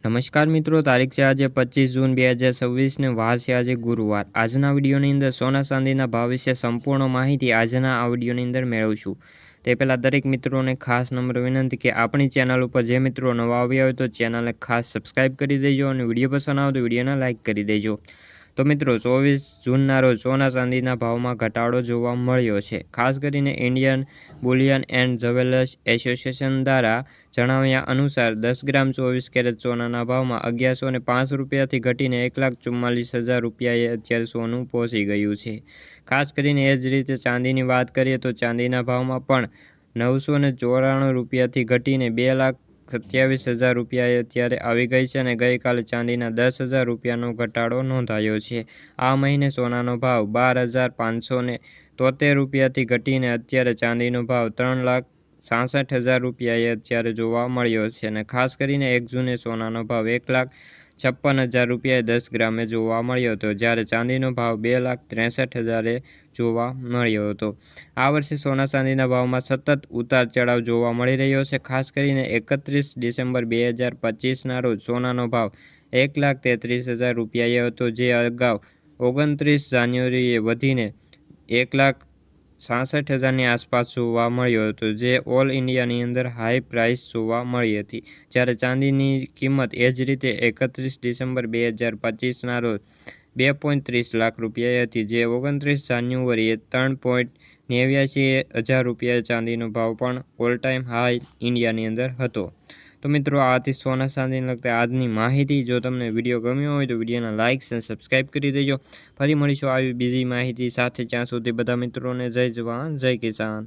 નમસ્કાર મિત્રો, તારીખ છે આજે 25 જૂન 2026 ને વાર છે આજે ગુરુવાર। આજના વિડીયોની અંદર સોના ચાંદીના ભાવ વિશે સંપૂર્ણ માહિતી આજના આ વિડીયોની અંદર મેળવશું। તે પહેલાં દરેક મિત્રોને ખાસ નમ્ર વિનંતી કે આપણી ચેનલ ઉપર જે મિત્રો નવા આવ્યા હોય તો ચેનલને ખાસ સબસ્ક્રાઈબ કરી દેજો અને વિડીયો પસંદ આવે તો વિડીયોને લાઇક કરી દેજો। તો મિત્રો 24 જૂનના રોજ સોના ચાંદીના ભાવમાં ઘટાડો જોવા મળ્યો છે। ખાસ કરીને Indian Boolean and jewellers association દ્વારા જણાવ્યા અનુસાર 10 ગ્રામ 24 કેરેટ સોનાના ભાવમાં 1105 રૂપિયાથી ઘટીને 1,44,000 રૂપિયાએ અત્યારે સોનું પહોંચી ગયું છે। ખાસ કરીને એ જ રીતે ચાંદીની વાત કરીએ તો ચાંદીના ભાવમાં પણ 994 રૂપિયાથી ઘટીને 2,27,000 રૂપિયાએ અત્યારે આવી ગઈ છે અને ગઈકાલે ચાંદીના 10,000 રૂપિયાનો ઘટાડો નોંધાયો છે। આ મહિને સોનાનો ભાવ 12,573 રૂપિયાથી ઘટીને અત્યારે ચાંદીનો ભાવ 3,66,000 રૂપિયાએ અત્યારે જોવા મળ્યો છે અને ખાસ કરીને 1 જૂને સોનાનો ભાવ 1,56,000 રૂપિયાએ 10 ગ્રામે જોવા મળ્યો હતો, જ્યારે ચાંદીનો ભાવ 2,63,000એ જોવા મળ્યો હતો। આ વર્ષે સોના ચાંદીના ભાવમાં સતત ઉતાર ચઢાવ જોવા મળી રહ્યો છે। ખાસ કરીને 31 ડિસેમ્બર 2025ના રોજ સોનાનો ભાવ 1,33,000 રૂપિયાએ હતો, જે અગાઉ 29 જાન્યુઆરીએ વધીને 1,66,000ની આસપાસ જોવા મળ્યો હતો, જે ઓલ ઇન્ડિયાની અંદર હાઈ પ્રાઇસ જોવા મળી હતી। જ્યારે ચાંદીની કિંમત એ જ રીતે 31 ડિસેમ્બર 2025ના રોજ 2.30 લાખ રૂપિયાએ હતી, જે 29 જાન્યુઆરીએ 3.89 હજાર રૂપિયાએ ચાંદીનો ભાવ પણ ઓલ ટાઈમ હાઈ ઇન્ડિયાની અંદર હતો। તો મિત્રો, આ હતી સોના ચાંદીને લગતા આજની માહિતી। જો તમને વિડીયો ગમ્યો હોય તો વિડીયોને લાઇક અને સબસ્ક્રાઈબ કરી દેજો। ફરી મળીશું આવી બીજી માહિતી સાથે, ત્યાં સુધી બધા મિત્રોને જય જવાન જય કિસાન।